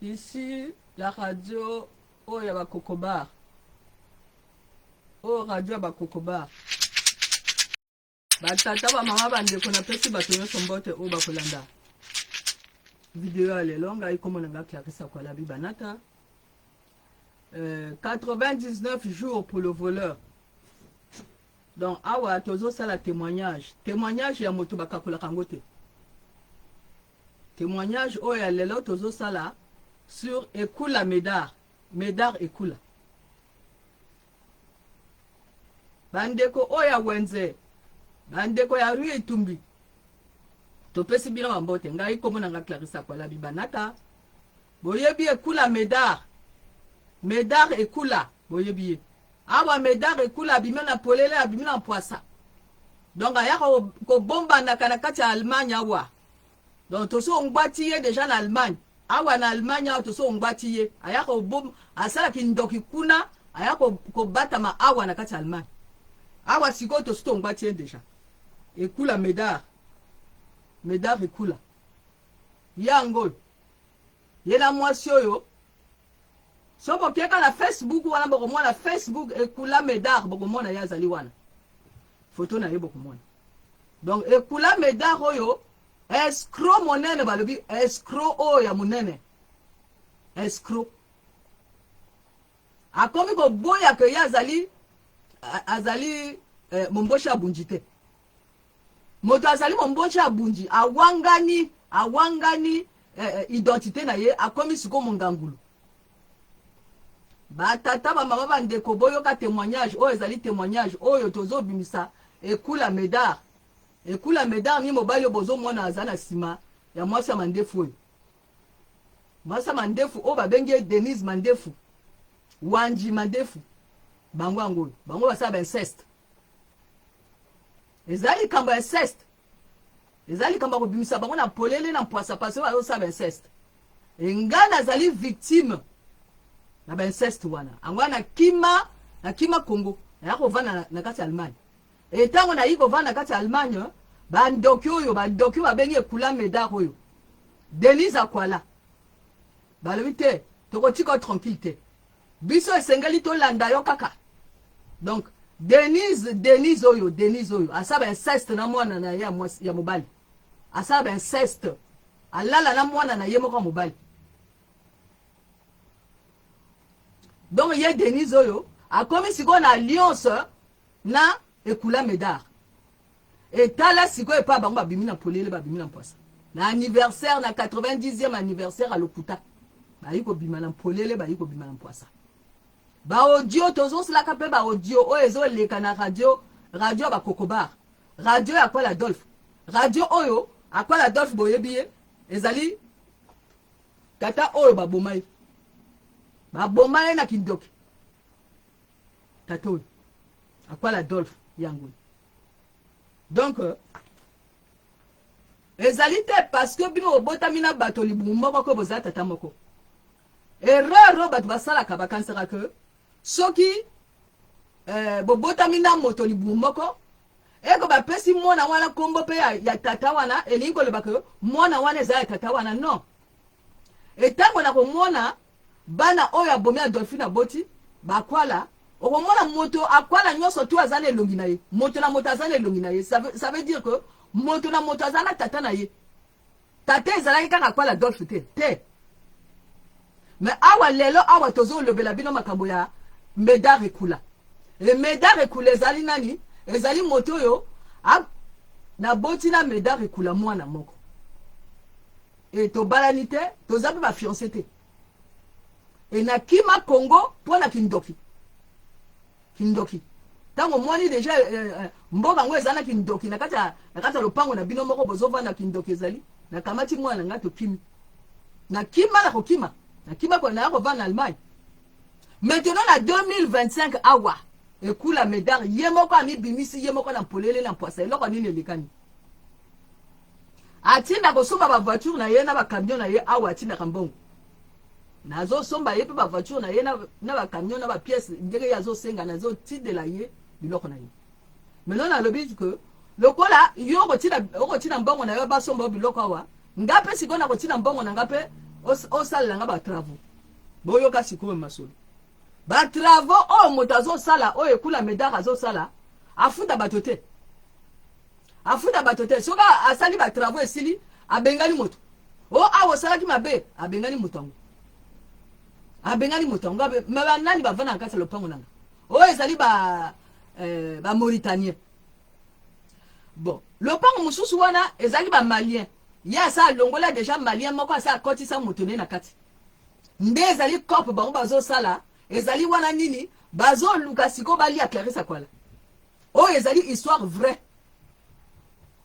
Ici, la radio, oh, il y a Cocobar. Oh, radio, il y a Cocobar. Batata ba mama bande kona pesi batonyo sombote o bakolanda. Vidéo elle est longue, aïe comme on a Clarissa quoi la bibanata. 99 jours pour le voleur. Donc, awa tozo sala témoignage. Témoignage ya moto bakakola kangote. Témoignage o ya lelo tozo sala sur Ekula Médard. Médard Ekula. Bandeko o ya wenze. Bandeko ya rue Itumbi. Topesi bino wambote. Ngai komo nanga Clarissa kwa la bibanata. Boyebi Ekula Médard. Médard Ekula. Boyebi. Awa Médard Ekula abimena polele abimena poisa. Donc aya ko bomba na kanakati ya Allemagne awa. Donc toso ongbatiye déjà na Allemagne. Awa na Allemagne awa toso ongbatiye. Aya ko bomba asala kindoki kuna aya ko bata ma awa na kati ya Allemagne. Awa siko toso ongbatiye déjà. Ekula Médard. Médard Ekula. Yango. Yena mwasi oyo. So bokieka na Facebook wana bokomona na Facebook Ekula Médard bokomona yazali wana. Photo na ye bokomona. Donc Ekula Médard oyo escroc monene balobi escroc oyo ya monene. Escroc. Akomi ko boya ke yazali azali momboshi abunjite. Moto azali momboshi abunji awangani identité na ye akomi siko mongangulu. Batata ba mama bandeko boyoka témoignage oyo ezali témoignage oyo tozo bimisa Ekula Médard. Ekula Médard ni mobali bozo mwana azana sima ya mwasi ya mandefu oyo. Mwasi mandefu o babenge Denise Mandefu. Wanji Mandefu. Bango ango. Bango basaba inceste. Ezali kamba inceste. Ezali kamba ko bimisa bango na polele na poisa parce que basaba inceste. Engana azali victime. Na ba inceste wana. Angwana na kima Congo. Ya ko vana na kati Allemagne. Et tango na yiko vana kati Allemagne, bandoki oyo babengi Ekula Médard oyo. Denise akwala. Balobi te, tokotika tranquille te. Biso esengeli to landa yo kaka. Donc Denise oyo, asaba inceste na mwana na ya mobali. Asaba inceste. Alala na mwana na ye moko mobali. Donc ye Denise oyo akomi siko na alliance na Ekula Médard. Et tala siko epa bango babimi na polele babimi na poisa. Na anniversaire na 90e anniversaire à Lokuta. Bayiko bima na polele bayiko bima na poisa. Ba audio tozo sila kape ba audio o ezo leka na radio ba Cocobar. Radio ya kwa Adolphe. Radio oyo akwa Adolphe boyebiye ezali tata oyo babomai. Babomai na kindoki. Tata oyo akwa Adolphe yango. Donc ezali te parce que bino obotamina bato libumu moko ko boza tata moko. Erreur bato basala ka bakansera que soki bobotamina moto libumu moko eko bapesi mwana wana kombo pe ya tata wana elingo lebaka mwana wana eza ya tata wana non. Etango na komona bana oyo abomi Adolphine boti bakwala okomona moto akwala nyoso tu azana elongi na ye. Moto na moto azana elongi na ye. Ça veut dire que moto na moto azana tata na ye. Tata ezalaki kaka akwala Adolphe te. Mais awa lelo awa tozo lobela bino makambo ya Médard Ekula. Le Médard Ekula ezali nani? Ezali moto yo na boti na Médard Ekula mwana moko. Et to balanite tozabi ba fiancé te. Et na kima Congo pona kindoki. Tango mwani deja mboka ngo ezana kindoki nakata lopango na bino moko bozova na kindoki ezali na kamati mwana ngato kimi. Na kima na kokima. Na kima kwa na ko na Allemagne. Maintenant na 2025 awa Ekula Médard yemoko ami bimisi yemoko na polele na poisa eloko nini lekani. Atinda ko somba ba voiture na ye na ba camion na ye awa atinda kambongo. Nazo somba ye pe ba voiture na ye na ba camion na ba pièce ndenge yazo senga nazo tidela ye biloko na ye. Maintenant na lobi que lokola yo ko tina mbongo na yo ba somba biloko awa ngape sikona ko tina mbongo na ngape osalelanga batravaux boyoka sikoyo masolo batravaux oyo moto azosala oyo ekula medar azosala afuta bato te soki asali batravaux esili abengani moto o awa osalaki mabe abengani moto yango me banani bavanda na kati ya lopango nanga oyo ezali bamauritaniens bon lopango mosusu wana ezali bamalien ye asa alongola deja malien moko asa akotisa moto ne na kati nde ezali cope bango bazosala ezali wana nini bazoluka siko balia Clarisse Akwala oyo ezali histoire vrai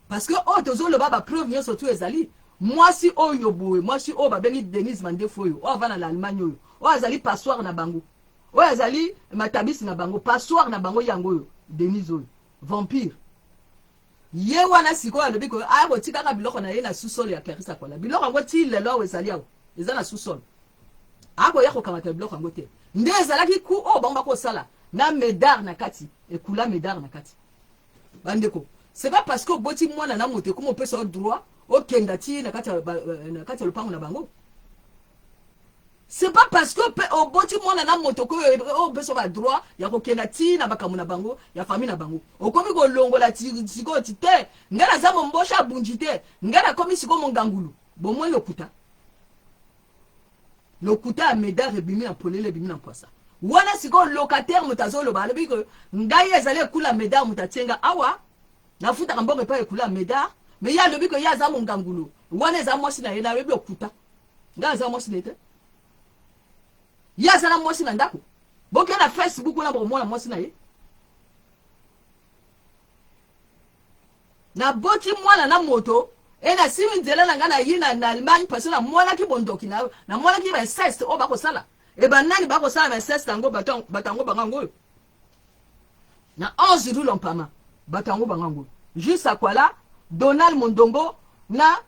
parce que oyo tozoloba bapreuve nyonso tu ezali mwasi oyo boye mwasi oyo babengi Denise Mandefu oyo avana na Allemagne oyo azali passoire na bango oyo azali matabisi na bango passoire na bango yango oyo Denise oyo vampire ye wana sikoyo alobi ko akotikaka biloko na ye na sous-sol ya Clarisse Akwala biloko yango ti lelo awo ezali awo eza na sous-sol akoya kokamata biloko yango te nde ezalaki ku oyo bango bakosala na medar na kati ekula medar na kati bandeko c'est pas parce que oboti mwana na moto ekoma opesa droit okenda ti na kati ya lopango na bango c'est pas parce que oboti mwana na moto koyo opesa ba droit ya kokenda ti na bakamu na bango ya famille na bango okomi kolongola sikoyo ti te nga naza mombosha abunji te nga nakomi sikoyo mongangulu bomoi lokuta ya medar ebimi na polele ebimi na mposa wana sikoyo locataire moto azoloba alobi ko ngai ezali ekula medar moto atienga awa nafutaka mbongo epai ekula medar me ye alobi ko ye aza mongangulu wana eza mwasi na ye nayebi okuta ngai aza mwasi na ye te ye aza na mwasi na ndako boke na Facebook wana bokomona mwasi na ye na boti mwana na moto na simi nzela na nga na ye na Allemagne parce na mwanaki bondoki na mwanaki ba inceste o bakosala banani bakosala ba inceste yango batango bangango na 11 jours lompama batango bangango juste Akwala Donald Mondongo na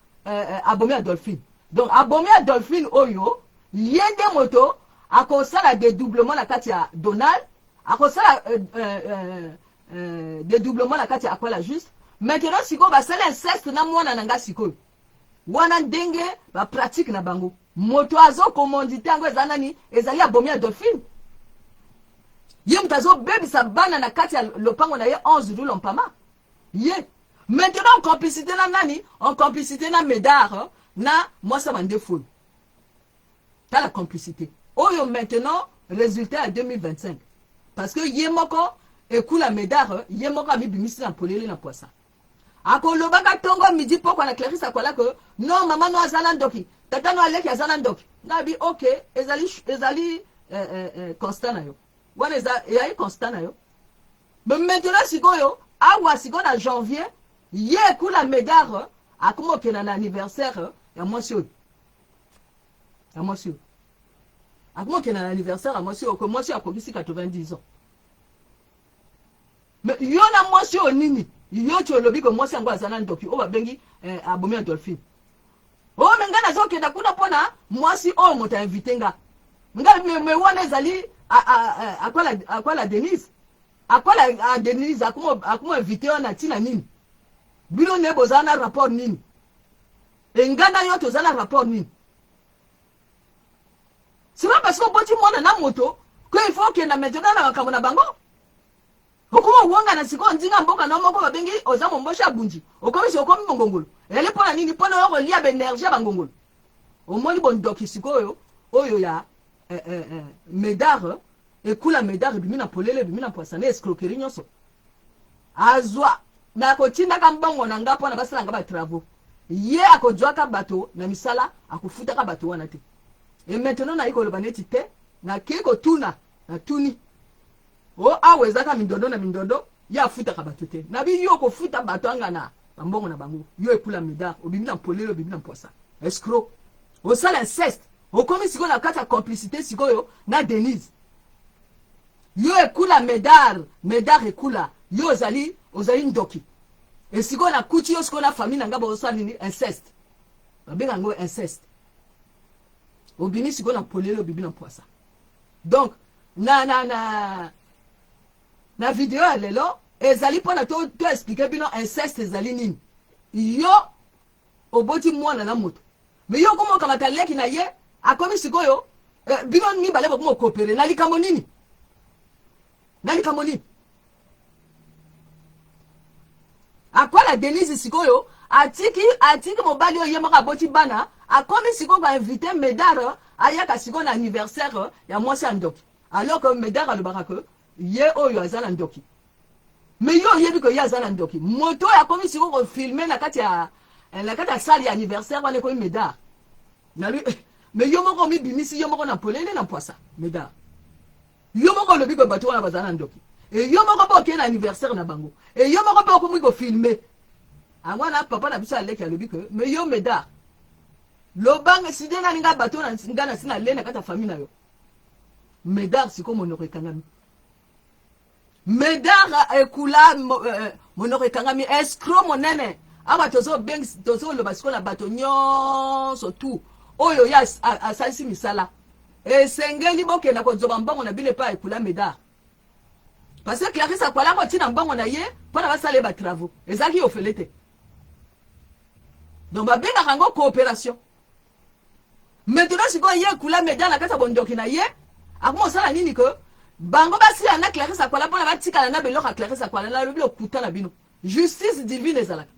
Abomi Adolphine donc Abomi Adolphine oyo yende moto akosala dédoublement na kati ya Donald akosala dédoublement na kati ya Akwala juste maintenant siko basala inceste na mwana nanga siko wana ndenge ba pratique na bango moto azo komondite yango ezanani ezali Abomi Adolphine ye mutazo bebisa bana na kati ya lopango na ye 11 jours lompama ye maintenant en complicité na nani en complicité na medar na Mwasa Mandefu ta la complicité oyo maintenant résultat à 2025 parce que ye moko ekula medar ye moko amibimisi na polele na poisa akolobaka tongo midi poko na Clarisse Akwala ko non mama no azala ndoki tata no aleki azala ndoki nabi ok ezali constant na yo wana ezali constant na yo mais maintenant sikoyo awa sikoyo na janvier ye ekula medar akomokena na anniversaire ya mwasi oyo akomokena na anniversaire ya mwasi oyo ko mwasi akokisi 90 ans mais yo na mwasi oyo nini yo ti olobi ko mwasi yango aza na ndoki oyo babengi Abomi Adolphine oyo me ngai nazokenda kuna mpona mwasi oyo moto ainvite nga ngai me wana ezali Akwala Denise Akwala Denise akoma invite wana ntina nini bino ne bozala na rapport nini engana yo toza na rapport nini c'est pas parce que oboti mwana na moto ko il faut okenda maintenant na makambo na bango okoma wonga na siko ndinga mboka na moko babengi oza mombosha abunji okomi okomi mongongolo ele pona nini pona yo lia ba énergie ya bangongolo omoni bondoki sikoyo oyo ya medar ekula medar ebimi na polele ebimi na poisane escroquerie nyonso azwa na kotindaka mbongo na nga mpona basalanga batravaux ye akozwaka bato na misala akofutaka bato wana te et maintenant nayi koloba neti te nakei kotuna natuni o awa ezaka mindondo na mindondo ye afutaka bato te nabi yo kofuta bato anga na bambongo na bango yo ekula medar obimi na polele obimi na poisa escroc osala inceste okomi sikoyo na kati ya complicité sikoyo na Denise yo ekula medar ekula yo ozali ndoki esikoyo na kuti yo sikoyo na famille na nga bosala nini inceste babenga yango inceste obimi sikoyo na polele obimi na poisa donc na video ya lelo ezali mpona to explique bino inceste ezali nini yo oboti mwana na moto me yo komokamata leki na ye akomi sikoyo bino mibale bokomo coopérer na likambo nini akola Denise sikoyo atiki mobali oyo yemaka aboti bana akomi sikoyo bainvite Médard ayaka sikoyo na anniversaire ya mwasi ya ndoki alors que Médard alobaka ke ye oyo aza na ndoki mais yo oyebi ke ye aza na ndoki moto oyo akomi sikoyo kofilme na kati ya salle ya anniversaire wana ekomi Médard mais yo moko mibimisi yo moko na polele na poisa Médard yo moko olobi ke bato wana baza na ndoki et yo moko boke na anniversaire na bango et yo moko boko mwi ko filmer angwana papa na biso aleki alobi ke mais yo Médard lobanga sidena ninga bato na ngana sina lena kata famille na yo Médard siko monoko ekangami Médard ekula monoko ekangami escroc monene aba tozo loba siko na bato nyonso tout oyo ya asalisi misala esengeli bokenda kozoba mbongo na bile pa ekula Médard parce que Clarisse akwala ko tina mbongo na ye pona basale ba travaux ezaki ofelete donc babenga kango coopération maintenant siko ye ekula Médard na kata bondoki na ye akomo sala nini ko bango basi ana Clarisse akwala pona batikala na beloko Clarisse akwala na lobilo kuta na bino justice divine ezalaka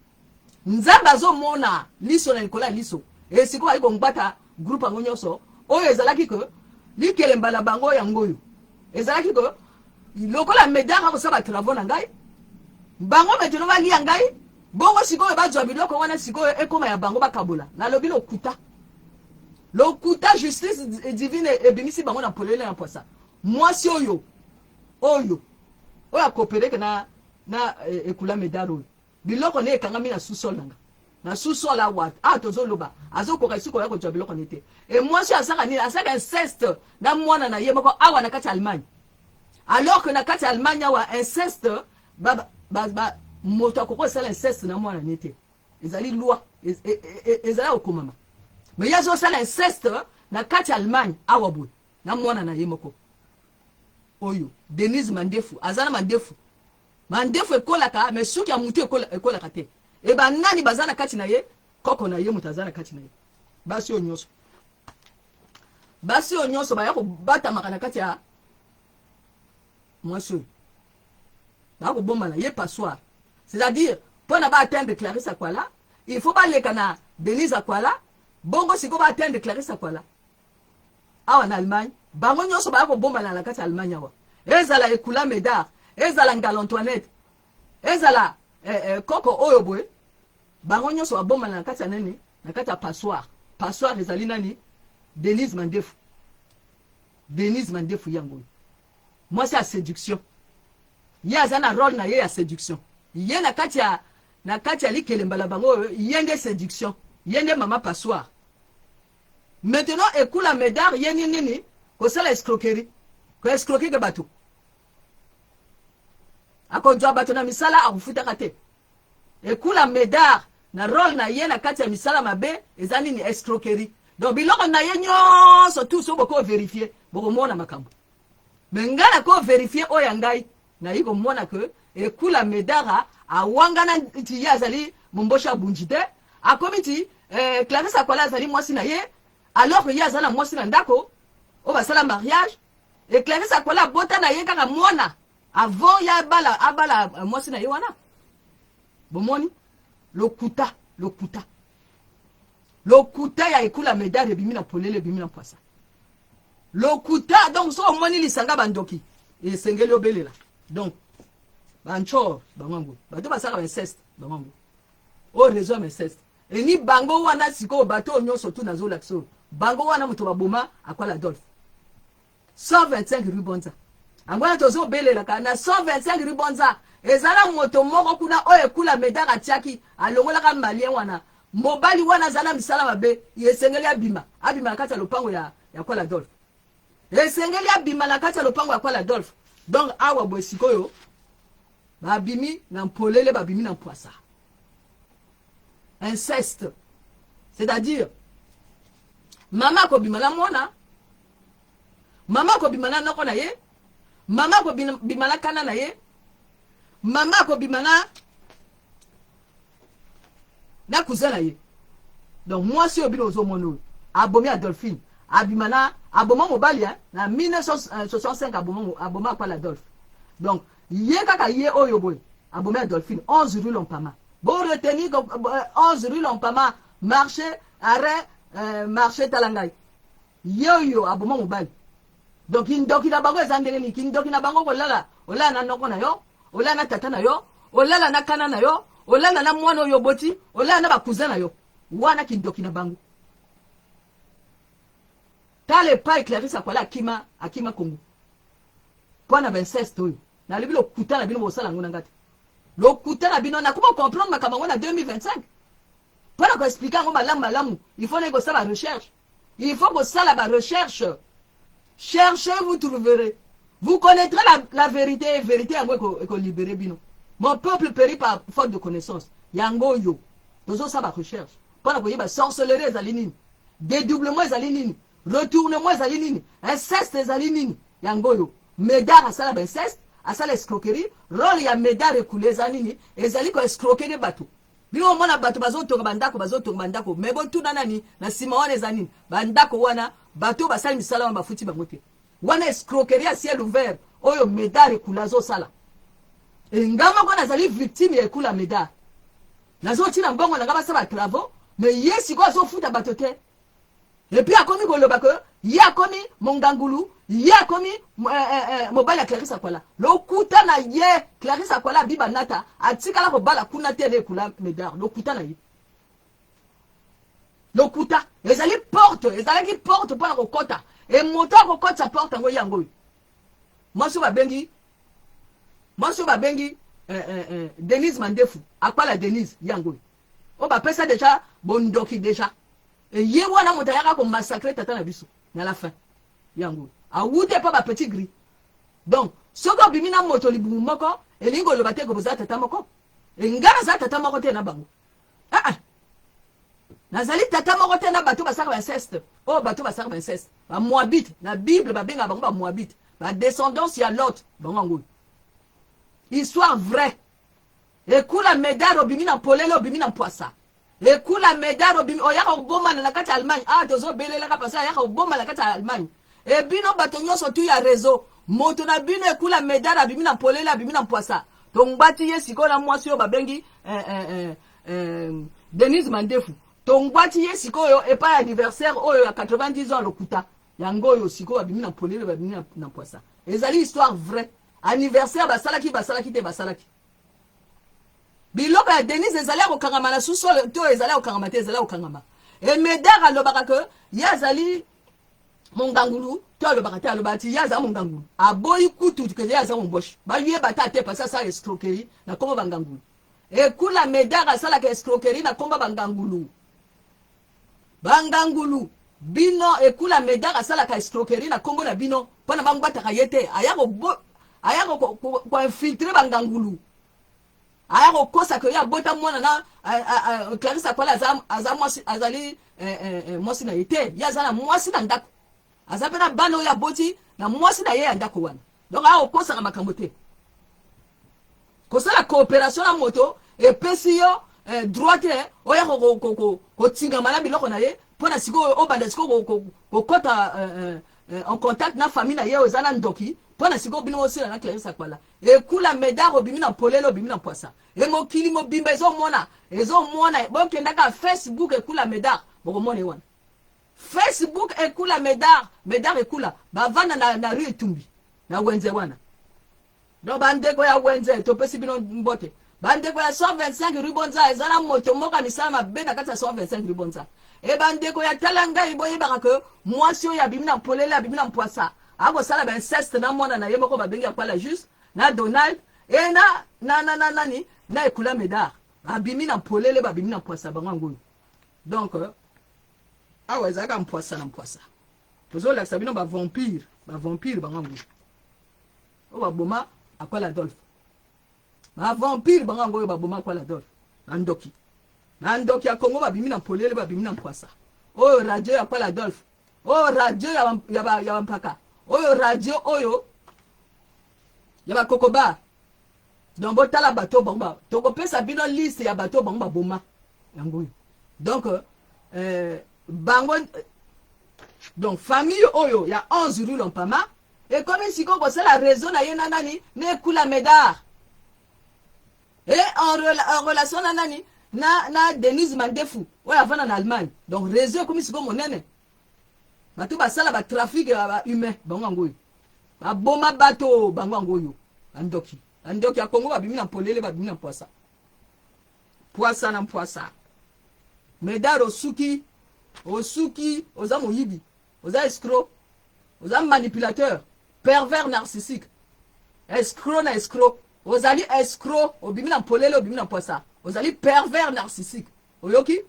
nzambe azomona liso na likola liso esiko ayi bongbata groupe ango nyonso oyo ezalaki ke likelemba na bango yango oyo ezalaki ke lokola Médard akosala travaux na ngai bango metino balia ngai bongo sikoyo bazwa biloko wana sikoyo ekoma ya bango bakabola nalobi lokuta justice divine ebimisi bango na polele na poisa mwasi oyo akopeleke na ekula Médard oyo biloko ne ekangami na sous-sol nanga na sous-sol awa tozoloba azokoka isiko ya kozwa biloko nete et mwasi asaka nini asaka inceste na mwana na ye moko awa na kati ya Allemagne alors que na kati ya Allemagne awa inceste moto akoko esala inceste na mwana nete ezali loi ezali okomama mais ya azosala inceste na kati ya Allemagne awa boye na mwana na ye moko oyo Denise Mandefu azana mandefu ekolaka mais suki ya mutu ekolaka te e banani bazana kati na ye koko na ye mutu azana kati na ye basi oyo nyonso baya kobatamaka na kati ya mwasi oyo baya kobomba na ye passoire c'est-à-dire mpona baatteindre Clarisse Akwala il faut baleka na Denise Akwala bongo siko baatteindre Clarisse Akwala awa na Allemagne bango nyonso baya kobombana na kati ya Allemagne awa ezala ekula Médard ezala Ngala Antoinette ezala koko oyo boye bango nyonso babombana na kati ya nini na kati ya passoire ezali nani Denise Mandefu yango moi c'est la séduction ye aza na rôle na ye ya séduction ye na kati ya likelemba la bango oyo ye nde séduction ye nde mama passoire maintenant ekula Médard ye nini kosala escroquerie ko escroquer ke bato akonjwa bato na misala akufutaka te ekula Médard na rôle na ye na kati ya misala mabe eza nini escroquerie donc biloko na ye nyonso tout so boko vérifier boko mona makambo mais ngana ko vérifier oya ngai na yiko mona ke ekula Médard awangana ti ye azali mombosha bunjite akomi ti Clarisse Akwala azali mwasi na ye alors que ye azala mwasi na ndako o basala mariage et Clarisse Akwala bota na ye kaka mwana avant ya abala mwasi na ye wana bomoni lokuta ya ekula Médard ebimi na polele ebimi na poisa lokuta donc so omoni lisanga bandoki esengeli obelela donc banchor bango bato basala inceste bango o raison inceste et ni bango wana siko bato nyonso tout nazo lakso bango wana muto baboma Akwala Adolphe 125 rubonza angwana tozo belela kana 125 rubonza ezala moto moko kuna oyo ekula Médard atiaki alongola ka malien wana mobali wana zala misala mabe yesengeli abima na kati ya lopango ya Akwala Adolphe esengeli abima na kati ya lopango ya Akwala Adolphe donc awa boye sikoyo babimi na mpolele babimi na poisa inceste c'est-à-dire mama kobima na mwana mama kobima na noko na ye mama kobima na kana na ye mama kobima na cousin na ye donc moi si obino ozomona abomi Adolphine abimana aboma mobali na 1965 aboma kwa la Adolphe. Donc ye kaka ye oyo boy aboma Adolphine 11 rue Lompama. Bon retenir 11 rue Lompama marché arrêt marché Talangai. Yo aboma mobali. Donc indoki na bango ezandele ni kindoki na bango kolala olala na noko na yo, olala na tata na yo, olala na kana na yo, olala na mwana oyo boti, olala na bakousin na yo. Wana kindoki na bango. Tale pa Clarisse Akwala akima Congo. Pona 26 toyo. Na libi lo kuta na bino bosala ngona ngati. Lo kuta na bino na comment comprendre makambo na 2025. Pona ko expliquer ngo malamu. Il faut nego ça la recherche. Il faut que ça la recherche. Cherchez, vous trouverez. Vous connaîtrez la vérité. Vérité à moi qu'on libérer bino. Mon peuple périt par faute de connaissance. Yango yo. Nous ça la recherche. Pona ko yeba sorcellerie zalinini. Dédoublement zalinini. Retournement zalinini. Inceste zalinini. Yango yo. Médard à ça la inceste. À ça l'escroquerie. Rôle ya médard écoulé zanini. Et zali ko escroquer bateau. Bino mona bato bazotonga bandako mais bon tout nanani na sima wana ezanini bandako wana bato basali misala wana bafuti bangote wana escroquerie à ciel ouvert oyo médard ekula zo sala ngama ko nazali victime ya ekula médard nazo tina mbongo na ngaba saba travaux mais yesi ko zo futa bato te et puis akomi koloba ko ya komi mongangulu ya komi mobali ya Clarisse Akwala lokuta na ye Clarisse Akwala biba nata atikala ko bala kuna tele kula médard lokuta na ye lokuta ezali ki porte pour la kokota et moto kokota sa porte ngo yango maso ba bengi Denise Mandefu Akwala Denise yango o ba pesa déjà bondoki déjà et ye wana moto yaka ko massacrer tata na biso na la fin yango a wute pa ba petit gris donc soko bimina moto libumu moko elingo lo bateko boza tata moko e ngana za tata moko te na bango nazali tata moko te na bato basaka inceste oh bato basaka inceste ba moabite na bible ba benga bango ba moabite ba descendance ya Lot bango histoire vraie ekula médard obimina polelo obimina poisa ekula médard obimina oyaka oboma na kati Allemagne tozo belela ka pasa yaka oboma na kati Allemagne et bino bato nyonso tu ya réseau moto na bino ekula médard abimina polela abimina poisa donc bati yesiko na mwasi yo babengi Denise Mandefu tongwati ye sikoyo et pas anniversaire oyo ya 90 ans lokuta yango yo sikoyo abimina polele babimina na poisa ezali histoire vraie anniversaire basalaki te basalaki biloko ya Denise ezali ko kangama na susolo to ezali ko kangama te ezali ko kangama et médard alobaka que yazali mongangulu to alobaka te alobati yaza mongangulu aboyi kutu que yaza momboshi ba yé bata te pasa ça escroquerie na kombo bangangulu et kula médard asala ka escroquerie na kombo bangangulu bino ekula médard asala ka escroquerie na kombo na bino pona bangwata kayete ayako ko infiltrer bangangulu ayako kosa ko ya bota mwana na Clarisse Akwala azali mwasi na yete yazana mwasi na ndako azapena bano ya boti na mwasi na ye ya ndako wana donc ayako kosa na makambo te kosala coopération na moto epesi yo droite oya ko tinga mala biloko na ye pona siko obanda siko ko kota en contact na famille na ye ozana ndoki pona siko bino osila na Clarisse Akwala ekula médard obimina polelo obimina poisa e mokili mobimba ezo mona bokenda ka Facebook ekula médard bokomona wana Facebook ekula médard ekula bavana na rue Etumbi na wenze wana donc bandeko ya wenze topesi bino mbote bandeko ya 125 rue Bonza ezana moto moka misala mabenda kati ya 125 rue Bonza e bandeko ya talanga iboyebaka ke mwasi oyo abimina polele abimina poisa akosala ba inceste na mwana na ye moko babengi Akwala juste na Donald e nani na ekula médard abimina polele babimina poisa bango ngoyo donc awa ezaka mpoisa na mpoisa tozolakisa bino ba vampire bango ngoyo o baboma Akwala Adolphe ba vampire bango ngoyo baboma Akwala Adolphe nandoki ya Congo babimina polele babimina mpoisa oyo radio ya Akwala Adolphe oyo radio ya mpaka oyo radio oyo ya bakokoba donc botala bato bango tokopesa bino liste ya bato bango baboma yango donc bango Donc famille oyo ya 11 rue Lompama et comme siko ko c'est la raison na ye nani ne kula medar et en relation na nani na Denise Mandefu oya vana na Allemagne. Donc réseau comme siko monene batu basala ba trafic humain bango ngoyo ba boma bato bango ngoyo andoki ya Congo babimi na polele babimi na poisa na poisa medar osuki oza moyibi oza escroc oza manipulateur pervers narcissique escroc na escroc ozali escroc obimi na polele obimi na poisa ozali pervers narcissique oyoki